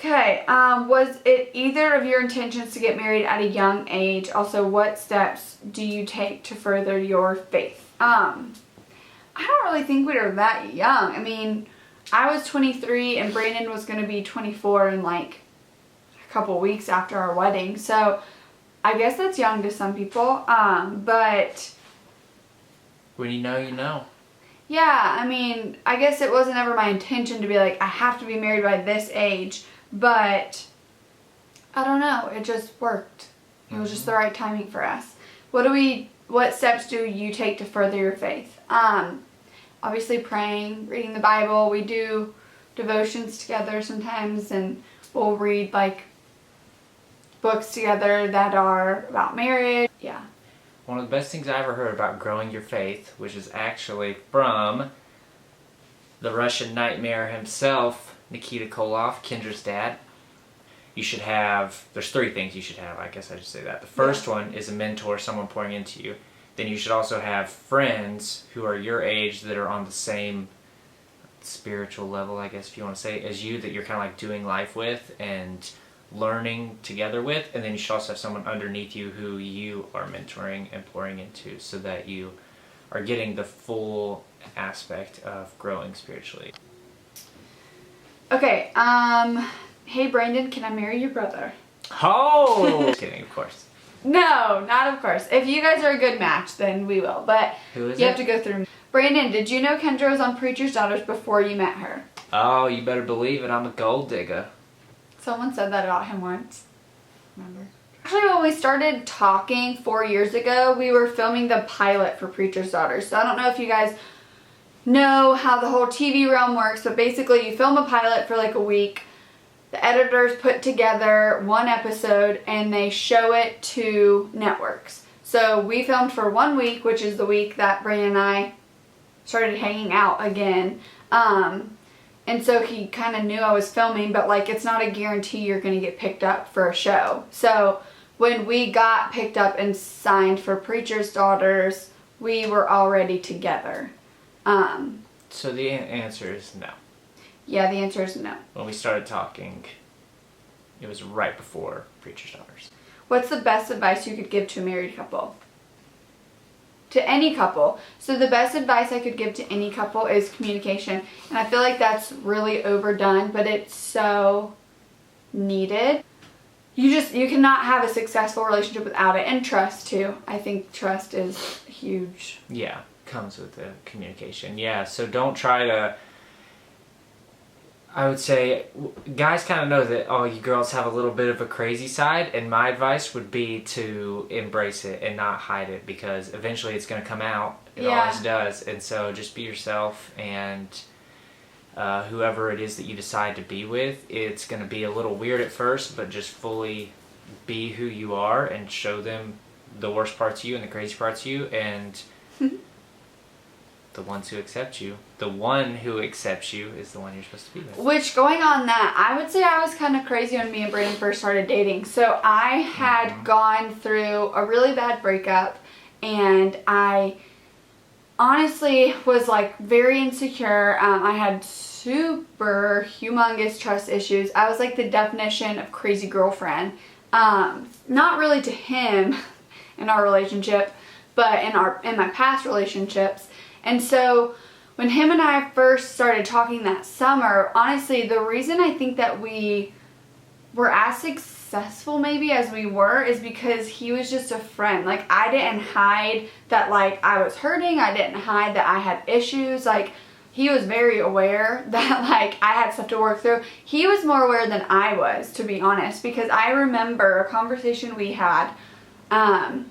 Okay, was it either of your intentions to get married at a young age? Also, what steps do you take to further your faith? I don't really think we were that young. I mean, I was 23 and Brandon was going to be 24 in like a couple weeks after our wedding. So I guess that's young to some people. But when you know, you know. Yeah, I mean, I guess it wasn't ever my intention to be like, I have to be married by this age. But I don't know. It just worked. It was just the right timing for us. What steps do you take to further your faith? Obviously praying, reading the Bible. We do devotions together sometimes, and we'll read like books together that are about marriage. Yeah. One of the best things I ever heard about growing your faith, which is actually from the Russian nightmare himself, Nikita Koloff, Kendra's dad. There's 3 things you should have, I guess I should say that. The first one is a mentor, someone pouring into you. Then you should also have friends who are your age that are on the same spiritual level, I guess if you want to say, as you, that you're kind of like doing life with and learning together with. And then you should also have someone underneath you who you are mentoring and pouring into, so that you are getting the full aspect of growing spiritually. Okay, hey Brandon, can I marry your brother? Oh! Just kidding, of course. No, not of course. If you guys are a good match, then we will. But who is you have to go through. Brandon, did you know Kendra was on Preacher's Daughters before you met her? Oh, you better believe it. I'm a gold digger. Someone said that about him once. Remember? Actually, when we started talking 4 years ago, we were filming the pilot for Preacher's Daughters. So I don't know if you guys know how the whole TV realm works, but basically you film a pilot for like a week. The editors put together one episode and they show it to networks. So we filmed for 1 week, which is the week that Brandon and I started hanging out again. And so he kind of knew I was filming, but like it's not a guarantee you're going to get picked up for a show. So when we got picked up and signed for Preacher's Daughters, we were already together. So the answer is no. Yeah, the answer is no. When we started talking, it was right before Preacher's Daughters. What's the best advice you could give to a married couple? To any couple. So the best advice I could give to any couple is communication. And I feel like that's really overdone, but it's so needed. You cannot have a successful relationship without it. And trust too. I think trust is huge. Yeah, comes with the communication. Yeah, so don't try to... I would say guys kind of know that, oh, you girls have a little bit of a crazy side, and my advice would be to embrace it and not hide it, because eventually it's going to come out. It always does. And so just be yourself, and whoever it is that you decide to be with, it's going to be a little weird at first, but just fully be who you are and show them the worst parts of you and the crazy parts of you, and the ones who accept you. The one who accepts you is the one you're supposed to be with. Which, going on that, I would say I was kind of crazy when me and Brandon first started dating. So I had gone through a really bad breakup, and I honestly was like very insecure. I had super humongous trust issues. I was like the definition of crazy girlfriend. Not really to him in our relationship, but in my past relationships. And so when him and I first started talking that summer, honestly, the reason I think that we were as successful maybe as we were is because he was just a friend. Like, I didn't hide that like I was hurting. I didn't hide that I had issues. Like, he was very aware that like I had stuff to work through. He was more aware than I was, to be honest, because I remember a conversation we had. I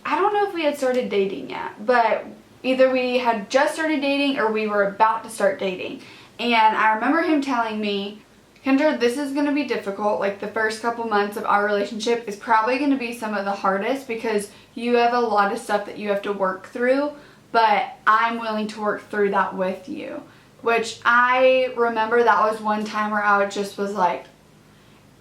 don't know if we had started dating yet, but either we had just started dating or we were about to start dating. And I remember him telling me, Kendra, this is going to be difficult. Like, the first couple months of our relationship is probably going to be some of the hardest because you have a lot of stuff that you have to work through, but I'm willing to work through that with you. Which I remember that was one time where I just was like,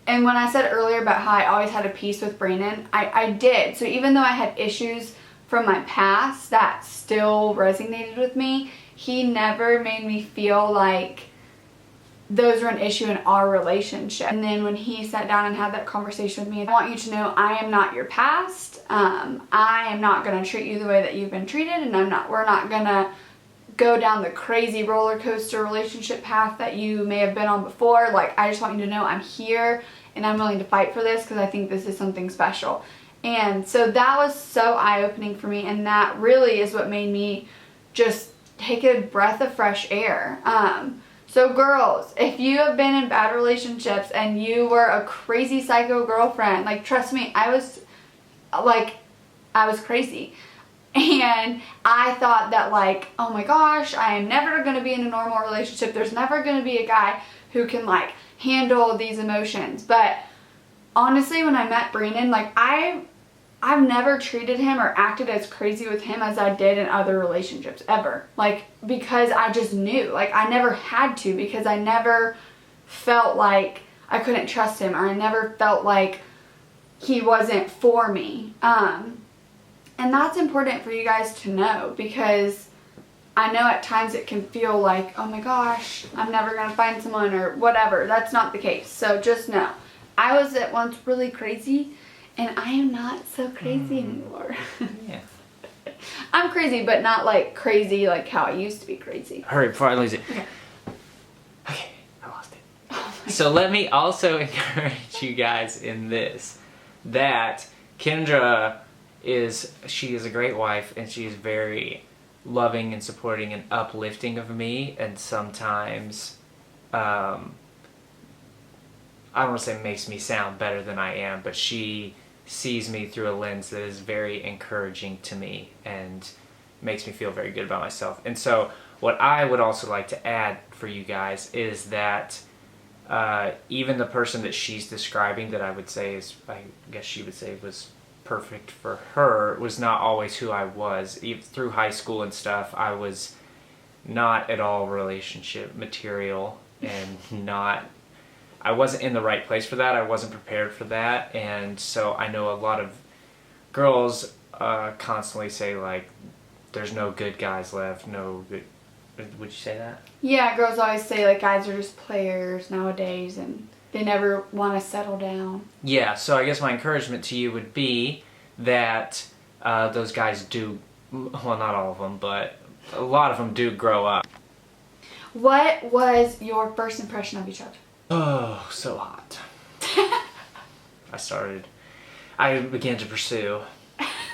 and when I said earlier about how I always had a peace with Brandon, I did. So even though I had issues from my past that still resonated with me, he never made me feel like those are an issue in our relationship. And then when he sat down and had that conversation with me, I want you to know I am not your past. I am not going to treat you the way that you've been treated, and we're not going to go down the crazy roller coaster relationship path that you may have been on before. Like, I just want you to know I'm here and I'm willing to fight for this because I think this is something special. And so that was so eye-opening for me, and that really is what made me just take a breath of fresh air. So girls, if you have been in bad relationships and you were a crazy psycho girlfriend, like, trust me, I was crazy. And I thought that, like, oh my gosh, I am never going to be in a normal relationship. There's never going to be a guy who can, like, handle these emotions. But honestly, when I met Brandon, like, I've never treated him or acted as crazy with him as I did in other relationships ever. Like, because I just knew. Like, I never had to, because I never felt like I couldn't trust him, or I never felt like he wasn't for me. And that's important for you guys to know, because I know at times it can feel like, oh my gosh, I'm never going to find someone or whatever. That's not the case. So just know, I was at once really crazy, and I am not so crazy anymore. Yeah. I'm crazy, but not like crazy like how I used to be crazy. Hurry before I lose it. Okay, I lost it. Oh, so let me also encourage you guys in this, that Kendra she is a great wife, and she is very loving and supporting and uplifting of me, and sometimes I don't want to say makes me sound better than I am, but she sees me through a lens that is very encouraging to me and makes me feel very good about myself. And so what I would also like to add for you guys is that even the person that she's describing, that I would say is, I guess she would say was perfect for her, was not always who I was. Even through high school and stuff, I was not at all relationship material, and I wasn't in the right place for that. I wasn't prepared for that. And so I know a lot of girls constantly say, like, there's no good guys left, no good. Would you say that? Yeah, girls always say, like, guys are just players nowadays, and they never want to settle down. Yeah, so I guess my encouragement to you would be that those guys do, well, not all of them, but a lot of them do grow up. What was your first impression of each other? Oh, so hot. I began to pursue.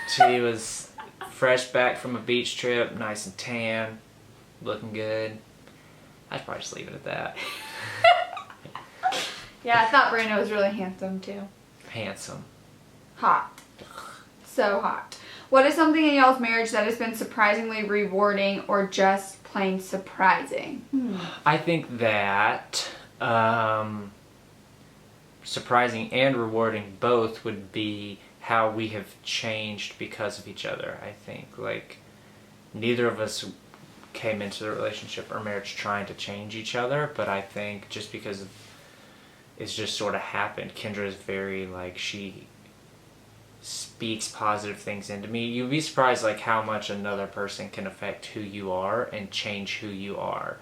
She was fresh back from a beach trip, nice and tan, looking good. I'd probably just leave it at that. Yeah, I thought Brandon was really handsome too. Handsome. Hot. So hot. What is something in y'all's marriage that has been surprisingly rewarding or just plain surprising? I think that surprising and rewarding both would be how we have changed because of each other. I think, like, neither of us came into the relationship or marriage trying to change each other, but I think just because it's just sort of happened. Kendra is very, like, she speaks positive things into me. You'd be surprised, like, how much another person can affect who you are and change who you are.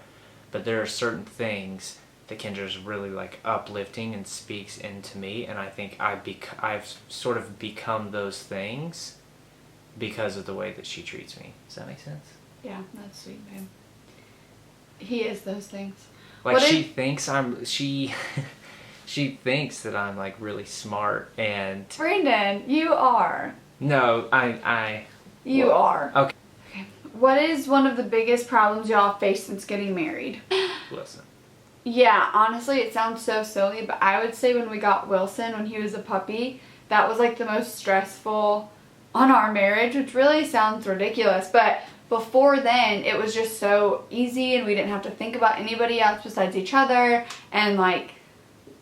But there are certain things that Kendra's really, like, uplifting and speaks into me, and I think I've sort of become those things because of the way that she treats me. Does that make sense? Yeah, that's sweet, babe. He is those things. Like, she thinks she thinks that I'm, like, really smart, and Brandon, you are. No, You are. Okay. What is one of the biggest problems y'all faced since getting married? Wilson. Yeah, honestly, it sounds so silly, but I would say when we got Wilson, when he was a puppy, that was, like, the most stressful on our marriage, which really sounds ridiculous, but before then, it was just so easy, and we didn't have to think about anybody else besides each other, and, like,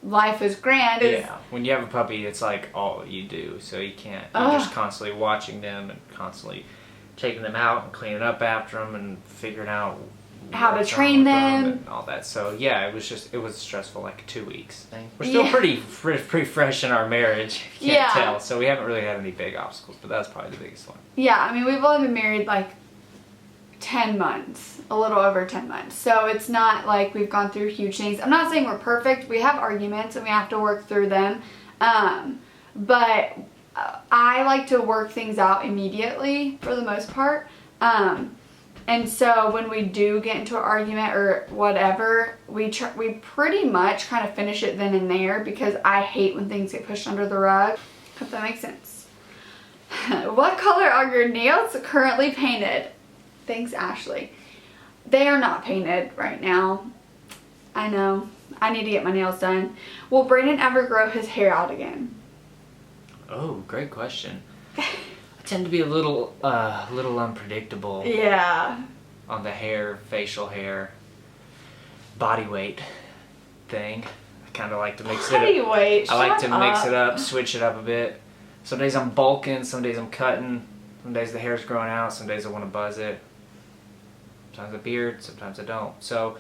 life was grand. Yeah, when you have a puppy, it's like all you do, so you're just constantly watching them and constantly taking them out and cleaning up after them and figuring out how to train them and all that. So yeah, it was stressful, like 2 weeks thing. We're still pretty fresh in our marriage, you can't tell, so we haven't really had any big obstacles, but that's probably the biggest one. Yeah, I mean, we've only been married like 10 months, a little over 10 months. So it's not like we've gone through huge things. I'm not saying we're perfect. We have arguments and we have to work through them. But I like to work things out immediately for the most part. And so when we do get into an argument or whatever, we pretty much kind of finish it then and there, because I hate when things get pushed under the rug. Hope that makes sense. What color are your nails currently painted? Thanks, Ashley. They are not painted right now. I know. I need to get my nails done. Will Brandon ever grow his hair out again? Oh, great question. I tend to be a little unpredictable. Yeah. On the hair, facial hair, body weight thing. I kind of like to mix it up. Body weight. I like to mix it up, switch it up a bit. Some days I'm bulking, some days I'm cutting, some days the hair's growing out, some days I want to buzz it. Sometimes a beard, sometimes I don't. So,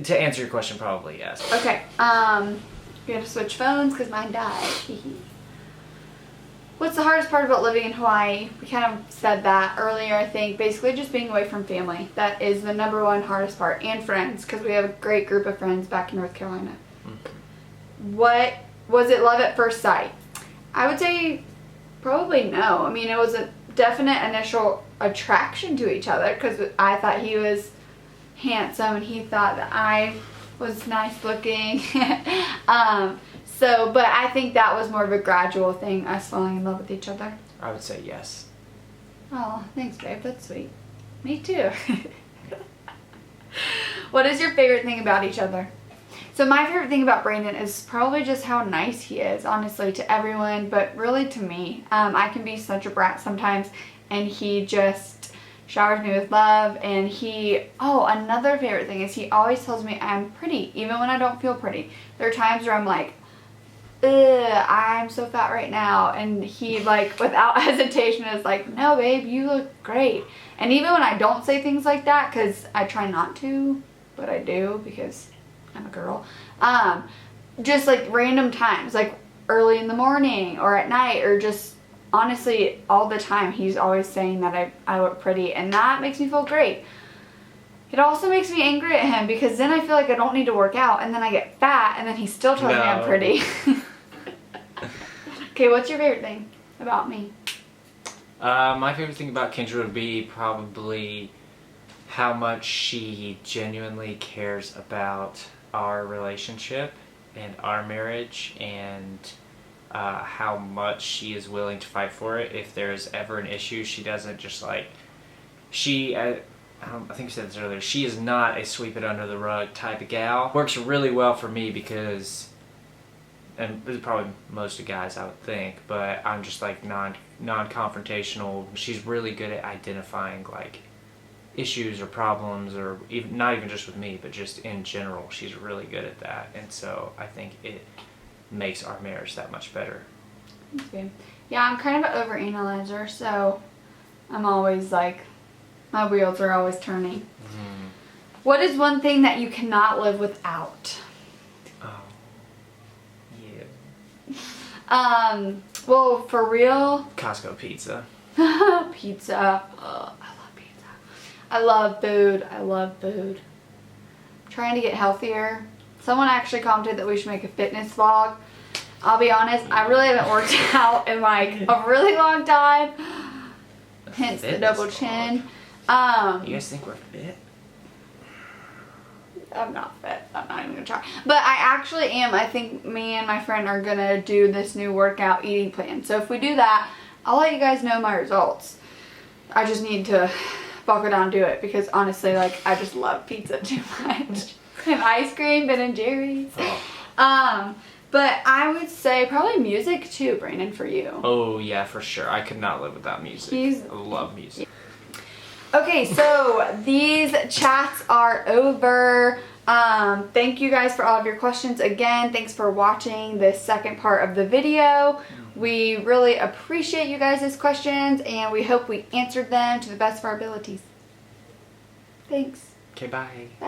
to answer your question, probably yes. Okay. We had to switch phones because mine died. What's the hardest part about living in Hawaii? We kind of said that earlier, I think. Basically just being away from family. That is the number one hardest part. And friends, because we have a great group of friends back in North Carolina. Mm-hmm. What was it, love at first sight? I would say probably no. I mean, it was a definite initial attraction to each other, because I thought he was handsome and he thought that I was nice looking. But I think that was more of a gradual thing, us falling in love with each other. I would say yes. Oh, thanks, babe. That's sweet. Me too. What is your favorite thing about each other? So my favorite thing about Brandon is probably just how nice he is, honestly, to everyone, but really to me. I can be such a brat sometimes, and he just showers me with love. And another favorite thing is he always tells me I'm pretty, even when I don't feel pretty. There are times where I'm like, ugh, I'm so fat right now, and he, like, without hesitation is like, no babe, you look great. And even when I don't say things like that, because I try not to, but I do because I'm a girl, just like random times, like early in the morning or at night, or just honestly all the time, he's always saying that I look pretty, and that makes me feel great. It also makes me angry at him, because then I feel like I don't need to work out, and then I get fat, and then he still tells me I'm pretty. Okay, what's your favorite thing about me? My favorite thing about Kendra would be probably how much she genuinely cares about our relationship and our marriage, and how much she is willing to fight for it. If there's ever an issue, she doesn't just like... I think you said this earlier, she is not a sweep it under the rug type of gal. Works really well for me because, and this is probably most of guys I would think, but I'm just like non-confrontational. She's really good at identifying like issues or problems, or even not even just with me, but just in general. She's really good at that, and so I think it makes our marriage that much better. Okay. Yeah, I'm kind of an overanalyzer, so I'm always like, my wheels are always turning. Mm-hmm. What is one thing that you cannot live without? Oh, yeah. Well, for real, Costco pizza. Pizza. Oh, I love pizza. I love food. I love food. I'm trying to get healthier. Someone actually commented that we should make a fitness vlog. I'll be honest, I really haven't worked out in like a really long time. Hence the double chin. You guys think we're fit? I'm not fit. I'm not even gonna try. But I actually am. I think me and my friend are gonna do this new workout eating plan. So if we do that, I'll let you guys know my results. I just need to buckle down and do it, because honestly, like, I just love pizza too much. And ice cream, Ben and Jerry's. Oh. But I would say probably music too, Brandon, for you. Oh yeah, for sure. I could not live without music. I love music. Okay, so these chats are over. Thank you guys for all of your questions. Again, thanks for watching this second part of the video. We really appreciate you guys' questions, and we hope we answered them to the best of our abilities. Thanks. Okay, bye. Bye.